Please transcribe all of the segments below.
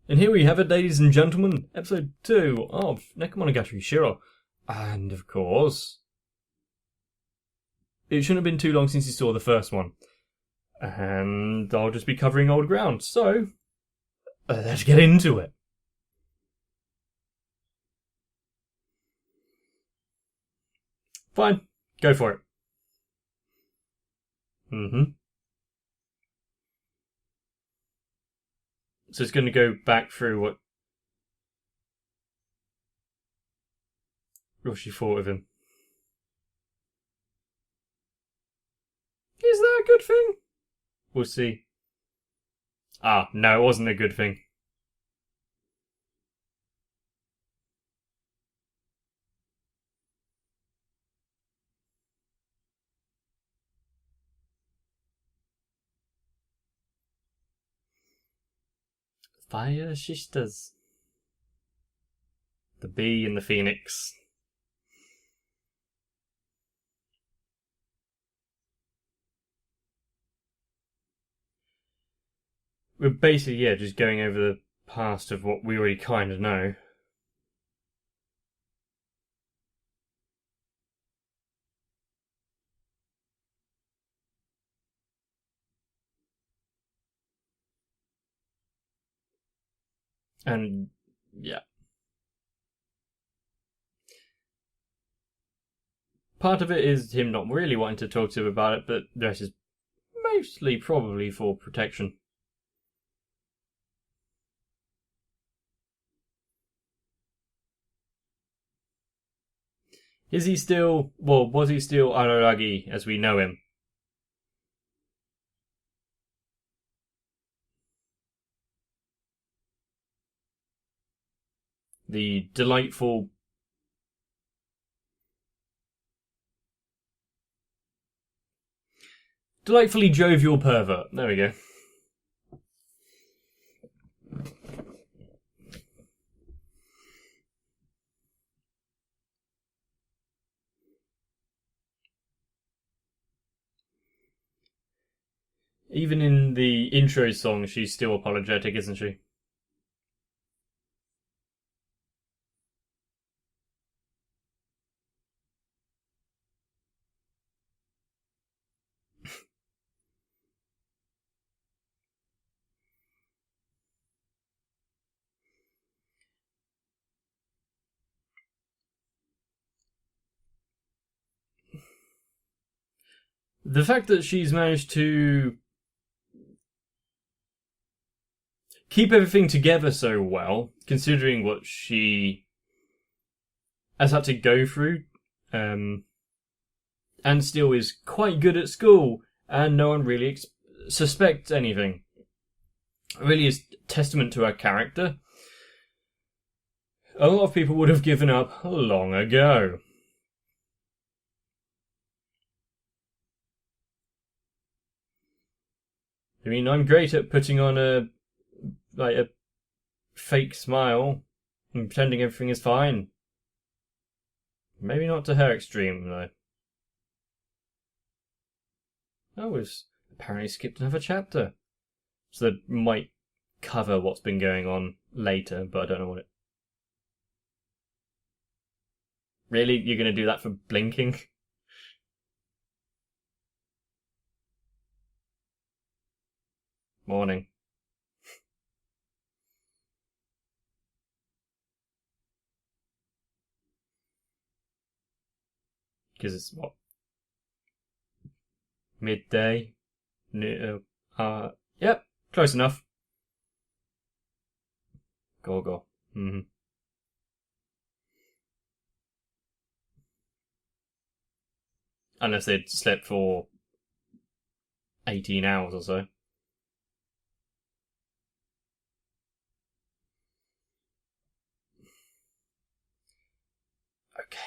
And here we have it, ladies and gentlemen, episode 2 of Nekomonogatari Shiro. And of course, it shouldn't have been too long since you saw the first one. And I'll just be covering old ground, so let's get into it. Fine, go for it. So it's going to go back through what she thought of him. Is that a good thing? We'll see. Ah, no, it wasn't a good thing. Fire sisters. The bee and the phoenix. We're basically, just going over the past of what we already kind of know. And, yeah. Part of it is him not really wanting to talk to him about it, but the rest is mostly probably for protection. Is he still, was he still Araragi as we know him? The delightfully jovial pervert. There we go. Even in the intro song, she's still apologetic, isn't she? The fact that she's managed to keep everything together so well, considering what she has had to go through, and still is quite good at school, and no one really suspects anything. It really is testament to her character. A lot of people would have given up long ago. I mean, I'm great at putting on a fake smile and pretending everything is fine. Maybe not to her extreme, though. Oh, we've apparently skipped another chapter. So that might cover what's been going on later, but I don't know what it... Really? You're going to do that for blinking? Morning. Because it's what? Midday? Yep, close enough. Go. Unless they'd slept for 18 hours or so. Okay.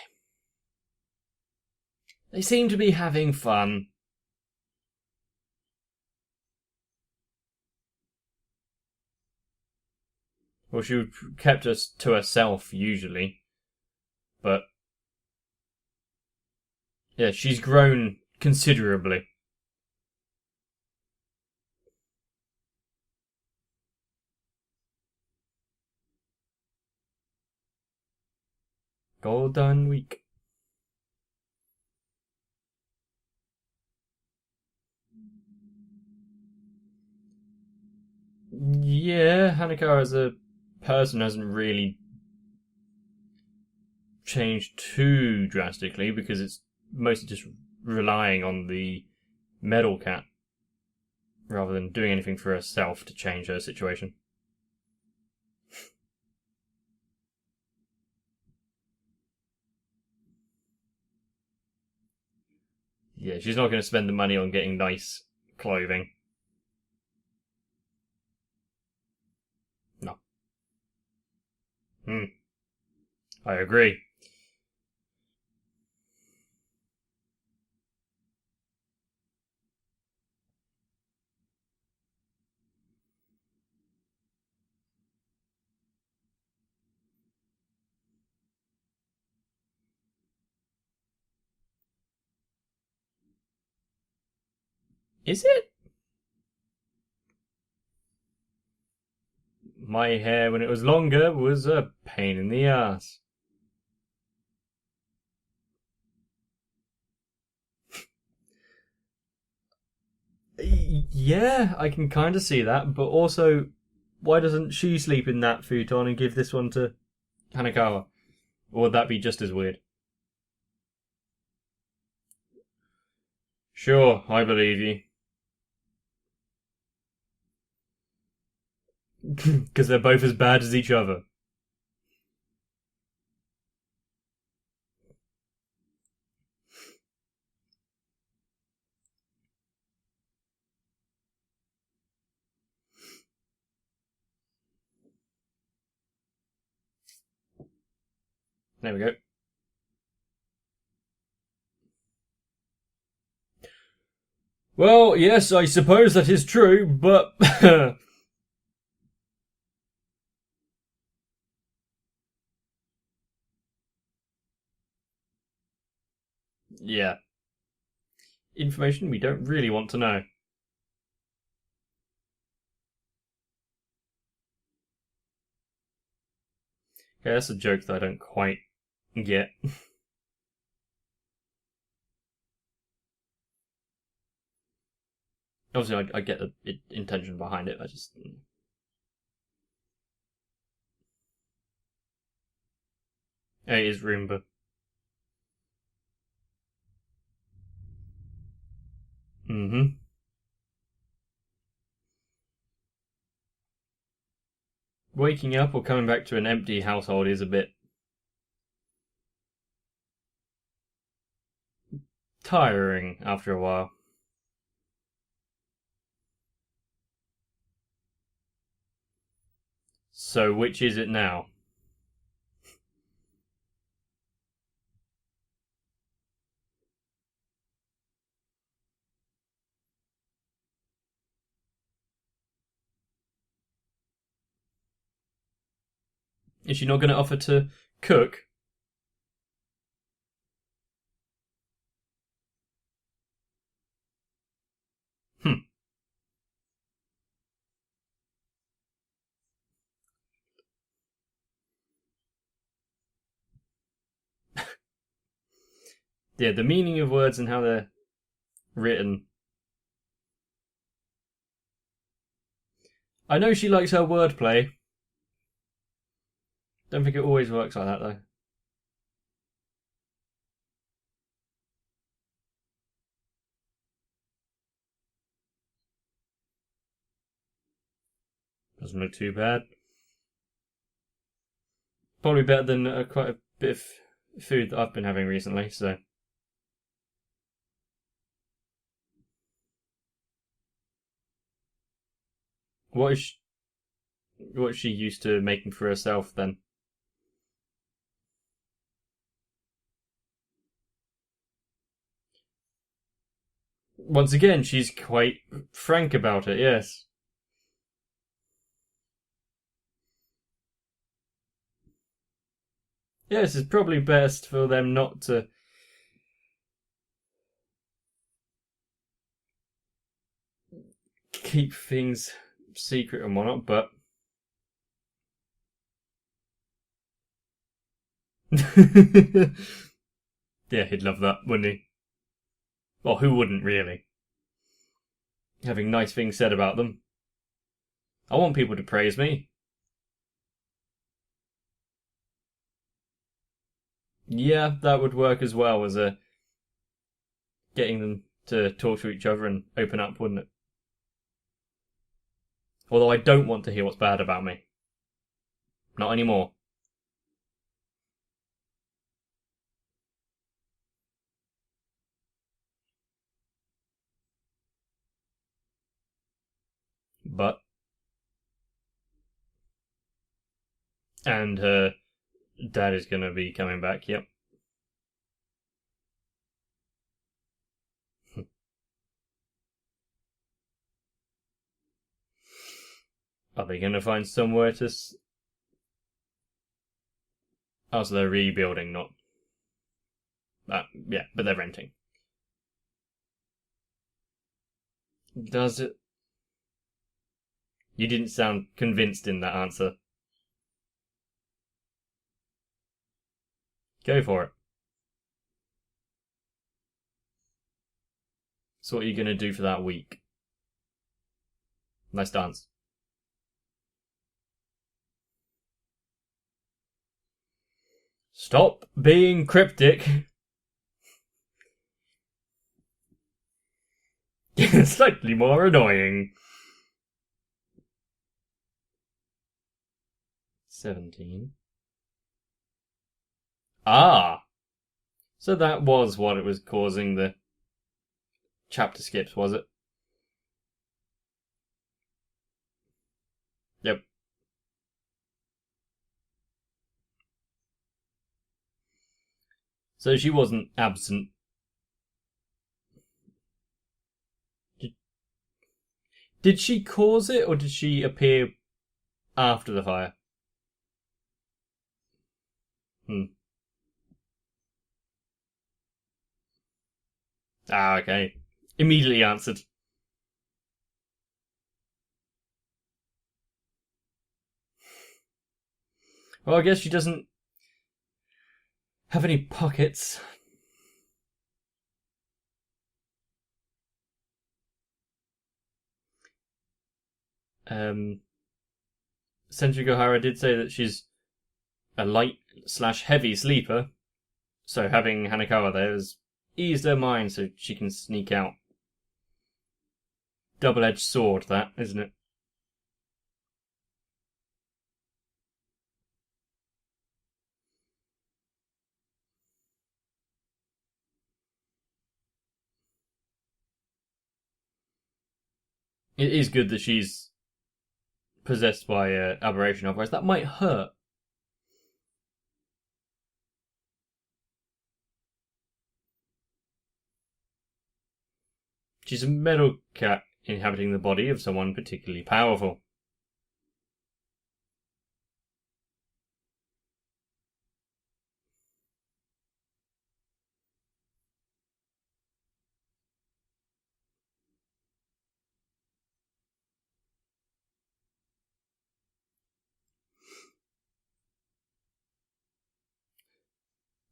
They seem to be having fun. Well, she kept us to herself, usually. But yeah, she's grown considerably. Golden Week. Yeah, Hanako as a person hasn't really changed too drastically because it's mostly just relying on the metal cat rather than doing anything for herself to change her situation. Yeah, she's not going to spend the money on getting nice clothing. No. I agree. Is it? My hair when it was longer was a pain in the ass. Yeah, I can kind of see that, but also, why doesn't she sleep in that futon and give this one to Hanakawa? Or would that be just as weird? Sure, I believe you. Because they're both as bad as each other. There we go. Well, yes, I suppose that is true, but. Yeah. Information we don't really want to know. Okay, that's a joke that I don't quite get. Obviously, I get the intention behind it. I just. It is Roomba. Mm-hmm. Waking up or coming back to an empty household is a bit tiring after a while. So, which is it now? Is she not going to offer to cook? Hmm. Yeah, the meaning of words and how they're written. I know she likes her wordplay. Don't think it always works like that, though. Doesn't look too bad. Probably better than quite a bit of food that I've been having recently, so. What is she, what is she used to making for herself then? Once again, she's quite frank about it, yes. Yes, it's probably best for them not to keep things secret and whatnot, but Yeah, he'd love that, wouldn't he? Well, who wouldn't, really? Having nice things said about them. I want people to praise me. Yeah, that would work as well as getting them to talk to each other and open up, wouldn't it? Although I don't want to hear what's bad about me. Not anymore. But. And her dad is going to be coming back, yep. Are they going to find somewhere to... Oh, so they're rebuilding, not... yeah, but they're renting. Does it... You didn't sound convinced in that answer. Go for it. So what are you going to do for that week? Nice dance. Stop being cryptic. Slightly more annoying. 17. Ah! So that was what it was causing the chapter skips, was it? Yep. So she wasn't absent. Did she cause it, or did she appear after the fire? Ah, okay. Immediately answered. Well, I guess she doesn't have any pockets. Senju did say that she's a light/heavy sleeper, so having Hanakawa there has eased her mind so she can sneak out. Double-edged sword, that, isn't it? It is good that she's possessed by aberration, otherwise that might hurt. She's a metal cat inhabiting the body of someone particularly powerful.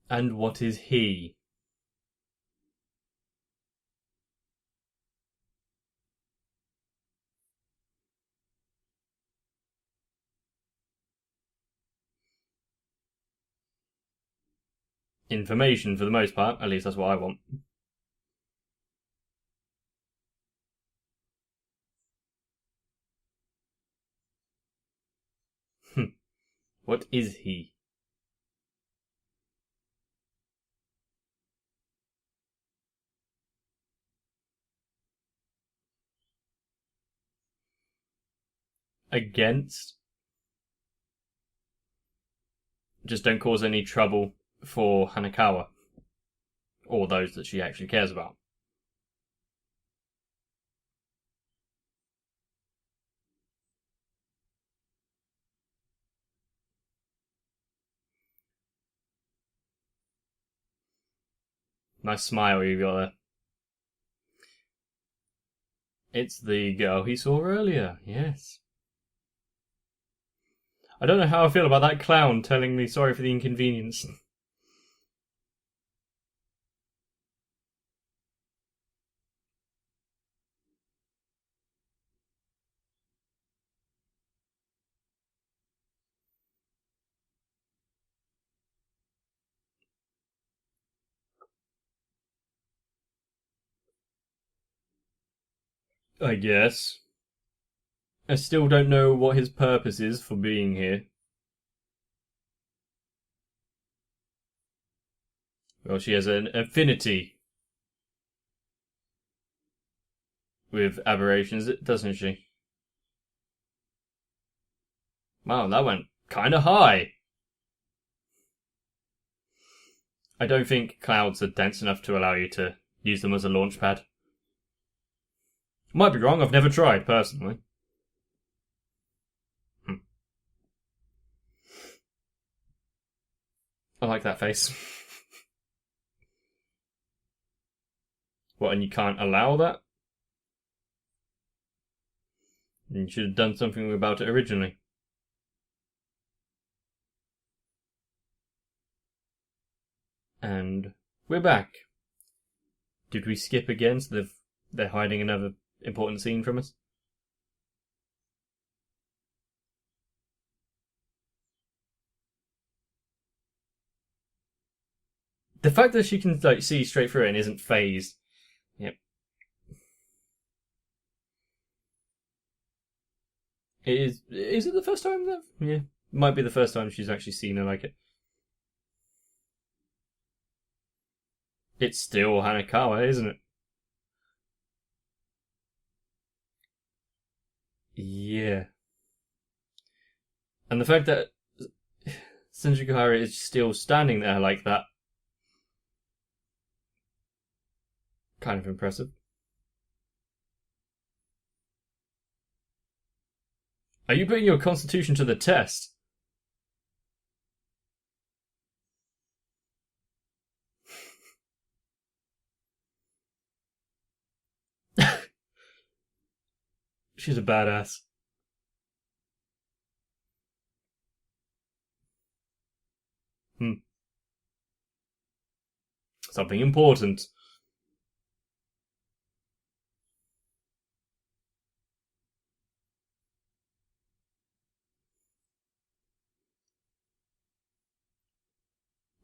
And what is he? Information for the most part, at least that's what I want. What is he? Against? Just don't cause any trouble for Hanakawa. Or those that she actually cares about. Nice smile you got there. It's the girl he saw earlier, yes. I don't know how I feel about that clown telling me sorry for the inconvenience. I guess. I still don't know what his purpose is for being here. Well, she has an affinity with aberrations, doesn't she? Wow, that went kind of high. I don't think clouds are dense enough to allow you to use them as a launch pad. Might be wrong, I've never tried, personally. I like that face. What, and you can't allow that? You should have done something about it originally. And we're back. Did we skip again so they're hiding another important scene from us? The fact that she can see straight through it and isn't phased. Yep. Is it the first time that? Yeah. Might be the first time she's actually seen her like it. It's still Hanakawa, isn't it? Yeah. And the fact that Shinjuku is still standing there like that, kind of impressive. Are you putting your constitution to the test? She's a badass. Something important.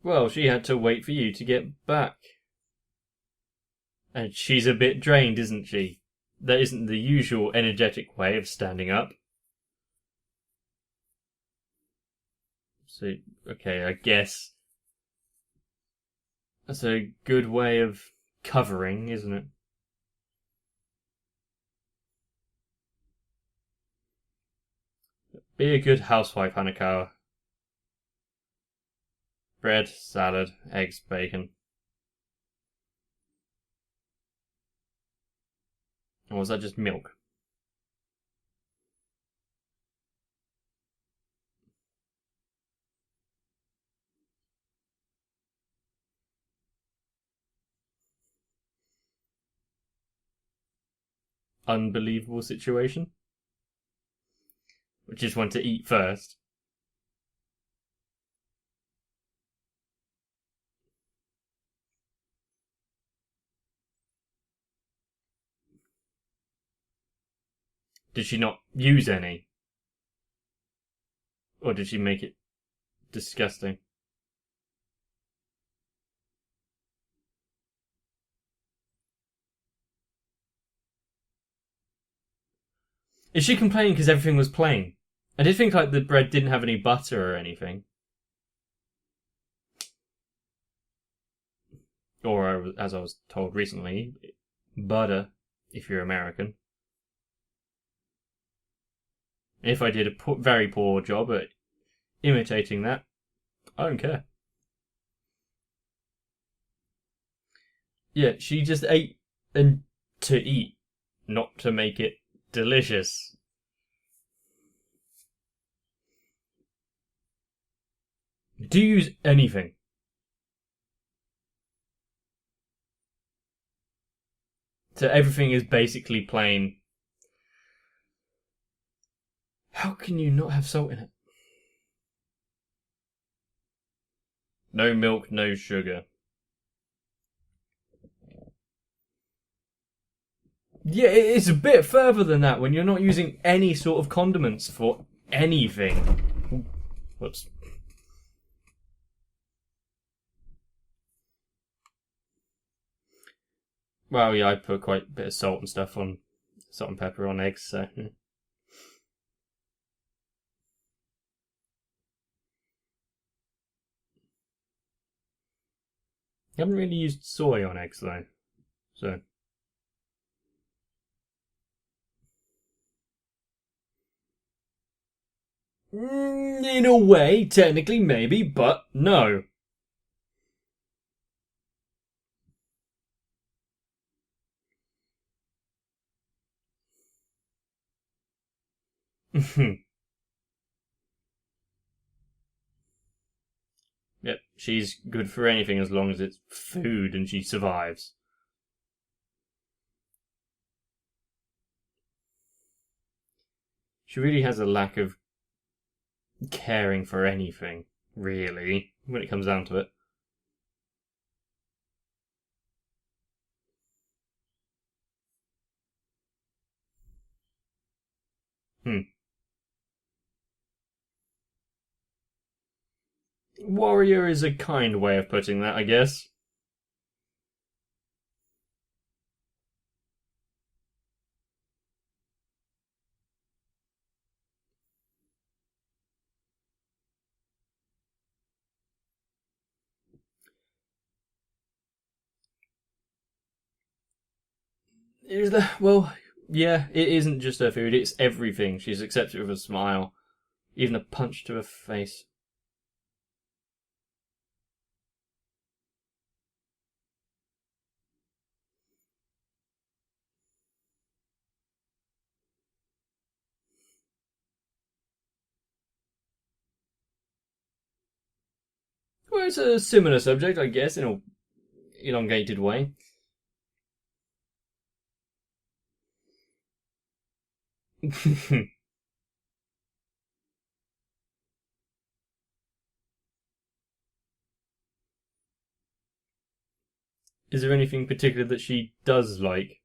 Well, she had to wait for you to get back. And she's a bit drained, isn't she? That isn't the usual energetic way of standing up. So, okay, I guess that's a good way of covering, isn't it? Be a good housewife, Hanakawa. Bread, salad, eggs, bacon. Or was that just milk? Unbelievable situation. Just want to eat first. Did she not use any? Or did she make it disgusting? Is she complaining because everything was plain? I did think like the bread didn't have any butter or anything. Or, as I was told recently, butter, if you're American. If I did a very poor job at imitating that, I don't care. Yeah, she just ate and to eat, not to make it delicious. Do you use anything? So everything is basically plain. How can you not have salt in it? No milk, no sugar. Yeah, it's a bit further than that when you're not using any sort of condiments for anything. Whoops. Well, yeah, I put quite a bit of salt and stuff on salt and pepper on eggs, so... You haven't really used soy on eggs, though, so... In a way, technically, maybe, but no. Yep, she's good for anything as long as it's food and she survives. She really has a lack of caring for anything, really, when it comes down to it. Warrior is a kind way of putting that, I guess. Well, yeah, it isn't just her food, it's everything. She's accepted with a smile. Even a punch to her face. Well, it's a similar subject, I guess, in an elongated way. Is there anything particular that she does like?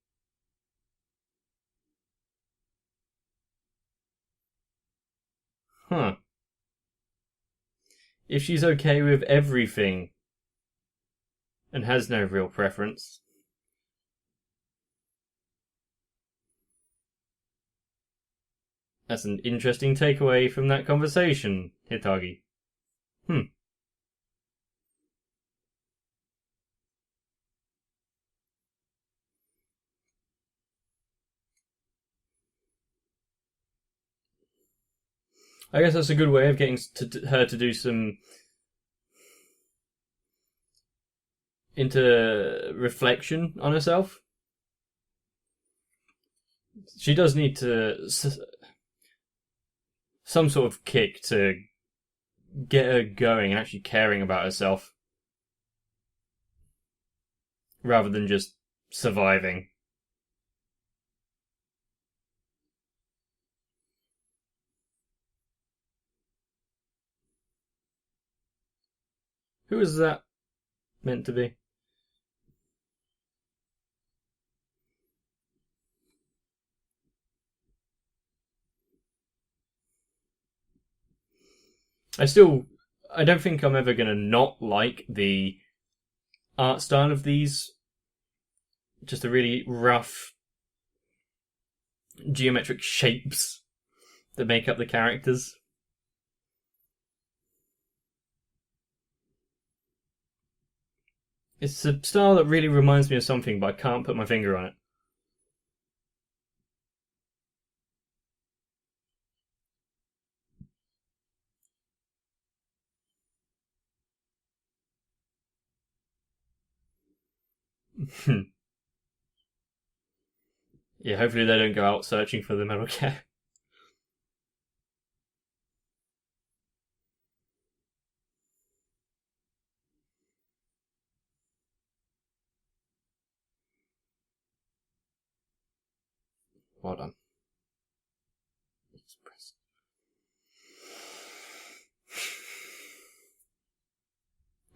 Huh. If she's okay with everything and has no real preference. That's an interesting takeaway from that conversation, Hitagi. I guess that's a good way of getting her to do some into reflection on herself. She does need to some sort of kick to get her going and actually caring about herself rather than just surviving. Who is that meant to be? I don't think I'm ever going to not like the art style of these. Just the really rough geometric shapes that make up the characters. It's a style that really reminds me of something, but I can't put my finger on it. Yeah, hopefully they don't go out searching for the metal cat. Well done.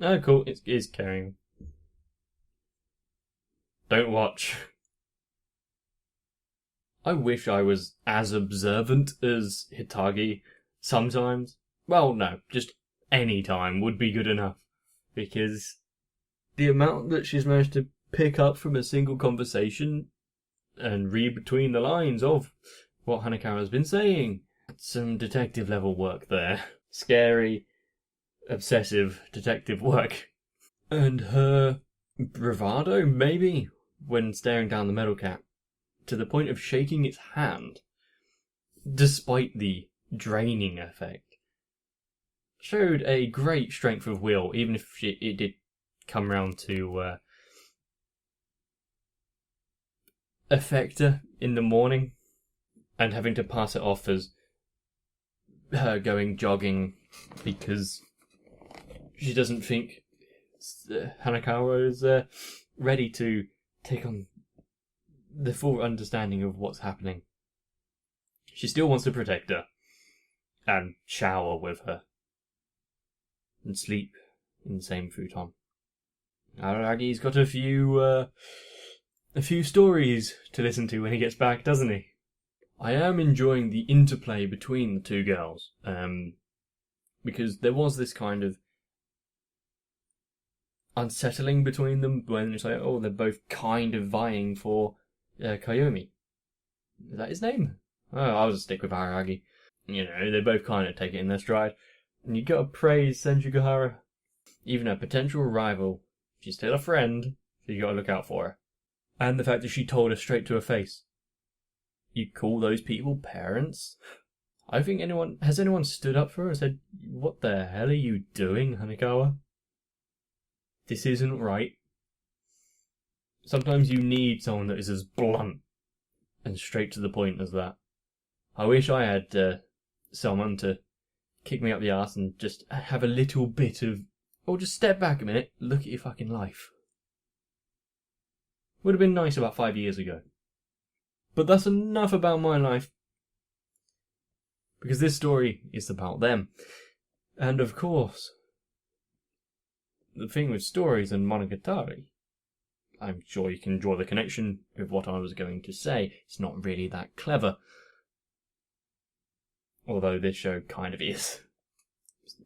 Oh, cool. It is carrying. Don't watch. I wish I was as observant as Hitagi sometimes. Well, no, just any time would be good enough. Because the amount that she's managed to pick up from a single conversation and read between the lines of what Hanakawa's been saying. Some detective level work there. Scary, obsessive detective work. And her bravado, maybe, when staring down the metal cap, to the point of shaking its hand, despite the draining effect, showed a great strength of will, even if it did come round to affect her in the morning, and having to pass it off as her going jogging because she doesn't think Hanakawa is ready to take on the full understanding of what's happening. She still wants to protect her and shower with her and sleep in the same futon. Aragi's got a few stories to listen to when he gets back, doesn't he? I am enjoying the interplay between the two girls, because there was this kind of unsettling between them when it's like, oh, they're both kind of vying for Kayomi. Is that his name? Oh, I'll just stick with Aragi. You know, they both kind of take it in their stride. And you gotta praise Senjukuhara. Even a potential rival, she's still a friend, so you gotta look out for her. And the fact that she told her straight to her face, you call those people parents? I think has anyone stood up for her and said, what the hell are you doing, Hanakawa? This isn't right. Sometimes you need someone that is as blunt and straight to the point as that. I wish I had someone to kick me up the arse and just have a little bit of, or just step back a minute, look at your fucking life. Would have been nice about 5 years ago. But that's enough about my life, because this story is about them. And of course, the thing with stories and Monogatari, I'm sure you can draw the connection with what I was going to say. It's not really that clever. Although this show kind of is.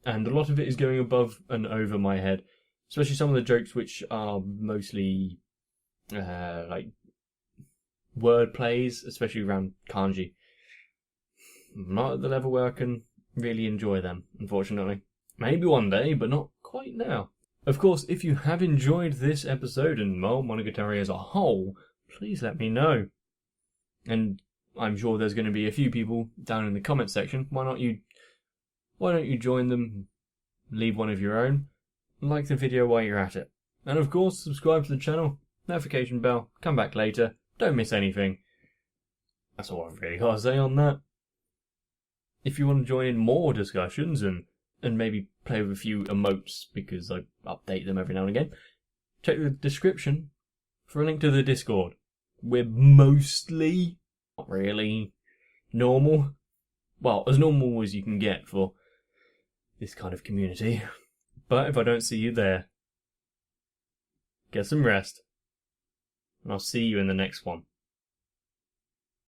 And a lot of it is going above and over my head. Especially some of the jokes which are mostly like word plays, especially around kanji. I'm not at the level where I can really enjoy them, unfortunately. Maybe one day, but not quite now. Of course, if you have enjoyed this episode and Monogatari as a whole, please let me know. And I'm sure there's going to be a few people down in the comment section. Why don't you join them, leave one of your own, like the video while you're at it. And of course, subscribe to the channel, notification bell, come back later, don't miss anything. That's all I've really got to say on that. If you want to join in more discussions and maybe play with a few emotes, because I update them every now and again, check the description for a link to the Discord. We're mostly, not really, normal. Well, as normal as you can get for this kind of community. But if I don't see you there, get some rest. And I'll see you in the next one.